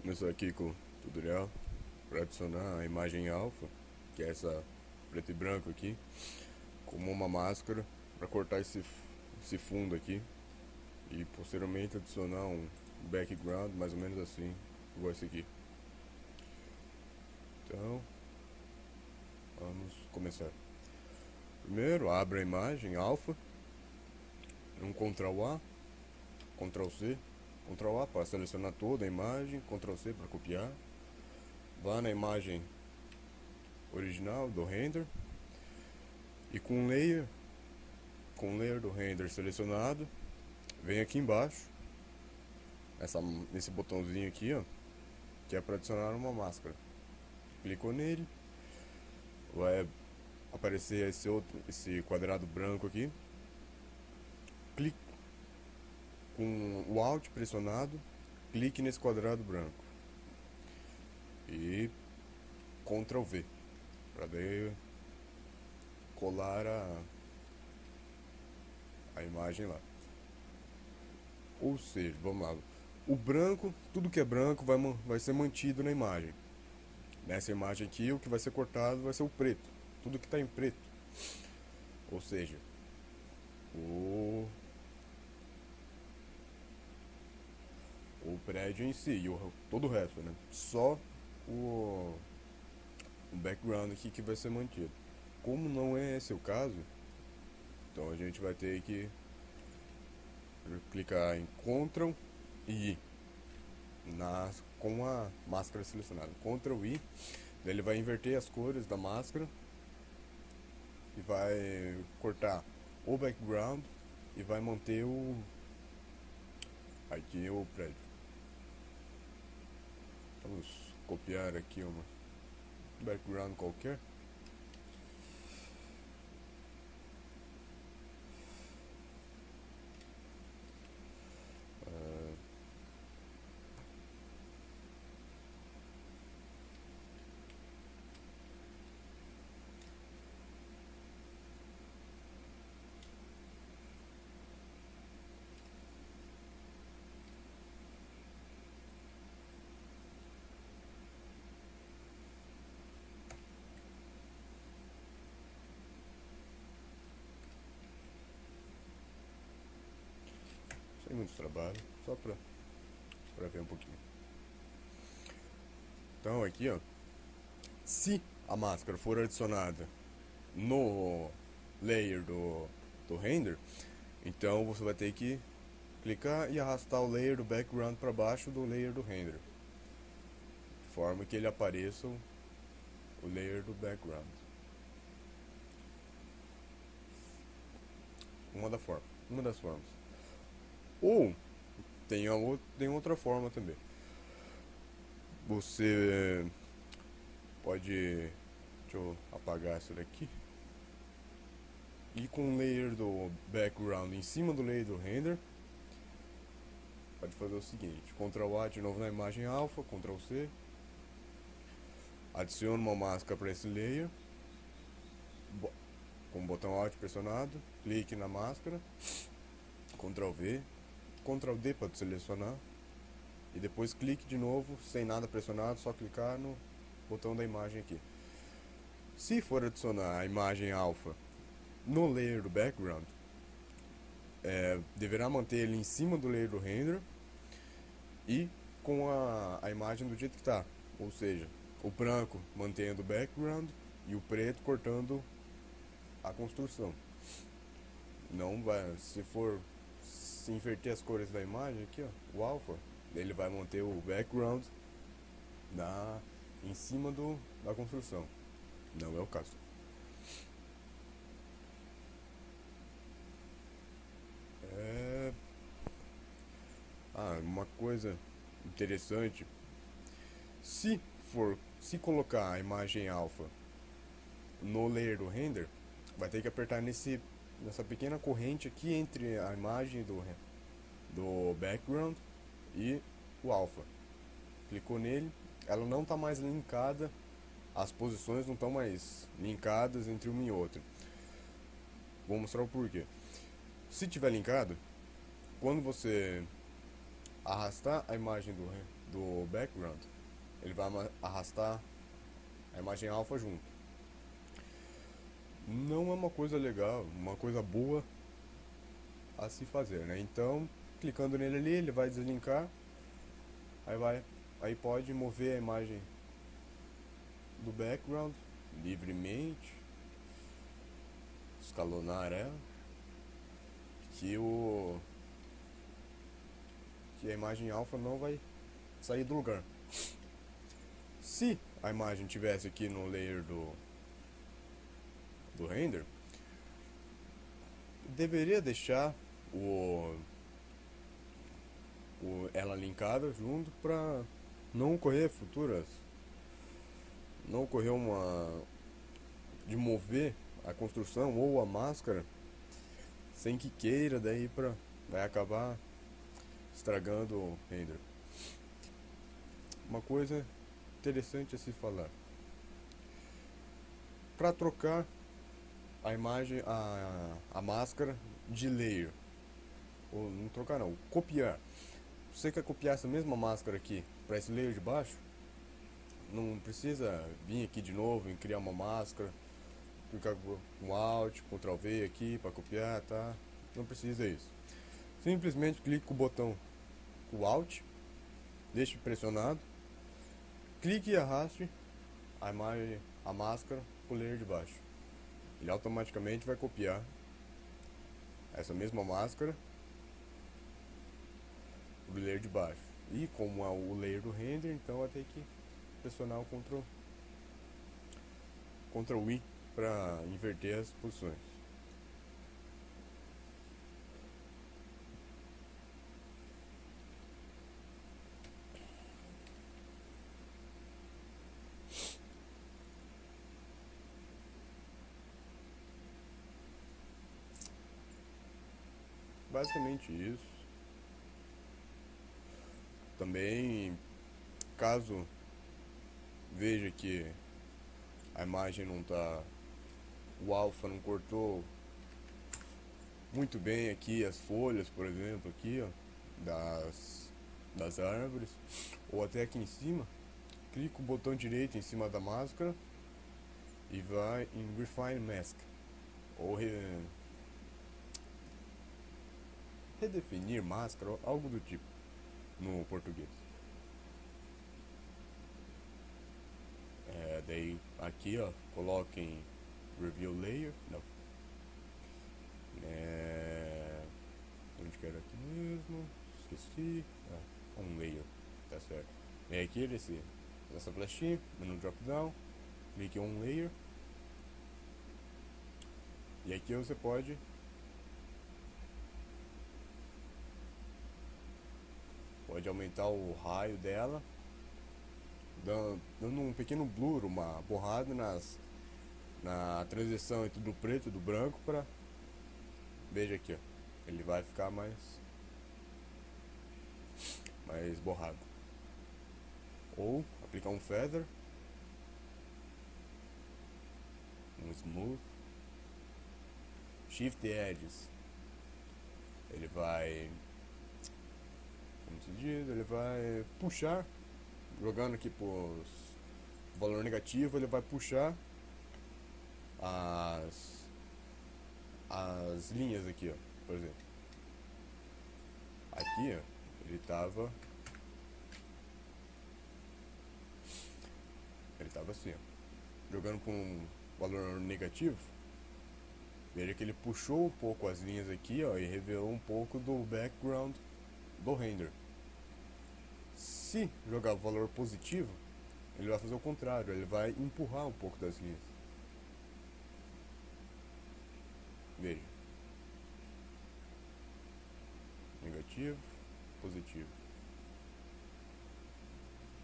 Começar aqui com o tutorial para adicionar a imagem alfa, que é essa preto e branco aqui, como uma máscara para cortar esse fundo aqui e posteriormente adicionar um background mais ou menos assim, igual esse aqui. Então, vamos começar. Primeiro, abre a imagem alfa, um Ctrl A, Ctrl C, Ctrl A para selecionar toda a imagem, Ctrl C para copiar. Vá na imagem original do render e com o layer do render selecionado, vem aqui embaixo, nesse botãozinho aqui, ó, que é para adicionar uma máscara. Clicou nele, vai aparecer esse quadrado branco aqui. Clique com o Alt pressionado, clique nesse quadrado branco e Ctrl V para daí colar a imagem lá. Ou seja, vamos lá. O branco, tudo que é branco vai ser mantido na imagem. Nessa imagem aqui, o que vai ser cortado vai ser o preto. Tudo que está em preto. Ou seja, o, o prédio em si e todo o resto, né? Só o, o background aqui que vai ser mantido. Como não é esse o caso, então a gente vai ter que clicar em Ctrl e I com a máscara selecionada. Ctrl I, daí ele vai inverter as cores da máscara e vai cortar o background e vai manter aqui o prédio. Vamos copiar aqui uma background qualquer. Sem muito trabalho, só para ver um pouquinho. Então aqui, ó, se a máscara for adicionada no layer do render, então você vai ter que clicar e arrastar o layer do background para baixo do layer do render, de forma que ele apareça o layer do background. Uma das formas. Ou tem outra forma também. Você pode, deixa eu apagar isso daqui, e com o layer do background em cima do layer do render, pode fazer o seguinte: Ctrl A de novo na imagem alfa, Ctrl C, adiciona uma máscara para esse layer, com o botão Alt pressionado, clique na máscara, Ctrl V, Ctrl D para selecionar, e depois clique de novo, sem nada pressionado, só clicar no botão da imagem aqui. Se for adicionar a imagem alfa no layer do background, deverá manter ele em cima do layer do render e com a imagem do jeito que está, ou seja, o branco mantendo o background e o preto cortando a construção. Não vai, se inverter as cores da imagem aqui, ó, o alpha, ele vai manter o background em cima da construção. Não é o caso. Uma coisa interessante, se colocar a imagem alpha no layer do render, vai ter que apertar nessa pequena corrente aqui entre a imagem do background e o alpha. Clicou nele, ela não está mais linkada, as posições não estão mais linkadas entre uma e outra. Vou mostrar o porquê. Se tiver linkado, quando você arrastar a imagem do background, ele vai arrastar a imagem alfa junto. Não é uma coisa legal, uma coisa boa a se fazer, né? Então, clicando nele ali, ele vai deslinkar, aí pode mover a imagem do background livremente, escalonar ela, que que a imagem alfa não vai sair do lugar. Se a imagem tivesse aqui no layer do render, deveria deixar ela linkada junto para não ocorrer não ocorrer de mover a construção ou a máscara sem que queira, vai acabar estragando o render. Uma coisa interessante a se falar: para trocar a imagem, a máscara de layer, ou não trocar não, copiar. Se você quer copiar essa mesma máscara aqui para esse layer de baixo, não precisa vir aqui de novo e criar uma máscara, clicar com Alt, Ctrl V aqui para copiar, tá? Não precisa isso. Simplesmente clique com o botão com Alt, deixe pressionado, clique e arraste a máscara para o layer de baixo. Ele automaticamente vai copiar essa mesma máscara pro layer de baixo. E como é o layer do render, então vai ter que pressionar o Ctrl I para inverter as posições. Basicamente isso. Também, caso veja que a imagem não tá, o alfa não cortou muito bem aqui as folhas, por exemplo, aqui, ó, das árvores, ou até aqui em cima, clica o botão direito em cima da máscara e vai em Refine Mask, ou redefinir máscara, ou algo do tipo no português. Daí aqui, ó, coloquem Reveal Layer, não, onde que era aqui mesmo, esqueci, On Layer, tá certo. E aqui essa flechinha, menu drop down, clique On Layer, e aqui você pode aumentar o raio dela, dando um pequeno blur, uma borrada na transição entre do preto e do branco, para, veja aqui, ó, ele vai ficar mais borrado. Ou aplicar um feather, um smooth, shift edges, ele vai, como se diz, ele vai puxar, jogando aqui por valor negativo, ele vai puxar as linhas aqui, ó, por exemplo. Aqui, ó, ele tava assim, ó, jogando com um valor negativo. Veja que ele puxou um pouco as linhas aqui, ó, e revelou um pouco do background do render. Se jogar o valor positivo, ele vai fazer o contrário, ele vai empurrar um pouco das linhas. Veja. Negativo, positivo.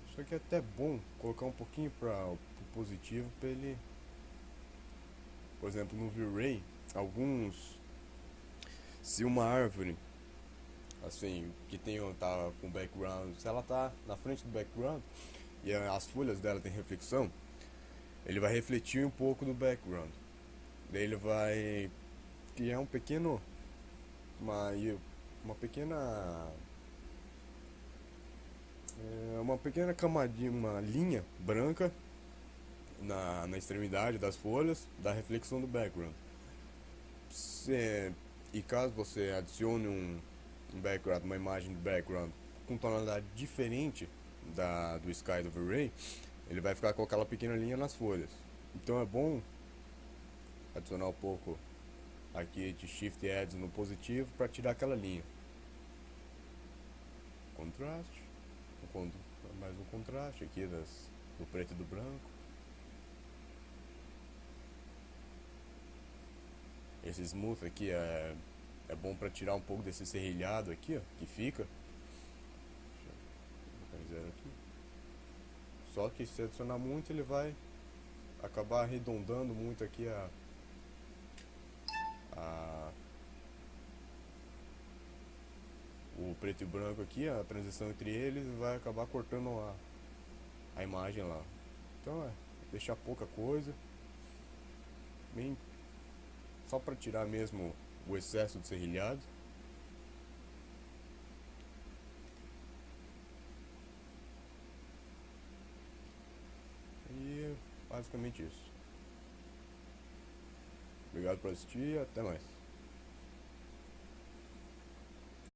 Isso aqui é até bom colocar um pouquinho para o positivo, para ele, por exemplo, no V-Ray, se uma árvore assim que tá com background, se ela tá na frente do background e as folhas dela tem reflexão, ele vai refletir um pouco do background. Daí ele vai criar uma pequena uma pequena camadinha, uma linha branca na extremidade das folhas da reflexão do background. E caso você adicione um background, uma imagem de background com tonalidade diferente do Sky do V-Ray, ele vai ficar com aquela pequena linha nas folhas. Então é bom adicionar um pouco aqui de Shift Adds no positivo para tirar aquela linha. Contraste, mais um contraste aqui do preto e do branco. Esse smooth aqui é bom para tirar um pouco desse serrilhado aqui, ó, que fica. Deixa eu localizar aqui. Só que se adicionar muito, ele vai acabar arredondando muito aqui o preto e o branco aqui, a transição entre eles, vai acabar cortando a imagem lá. Então deixar pouca coisa, bem só para tirar mesmo o excesso de serrilhado. E basicamente isso. Obrigado por assistir e até mais.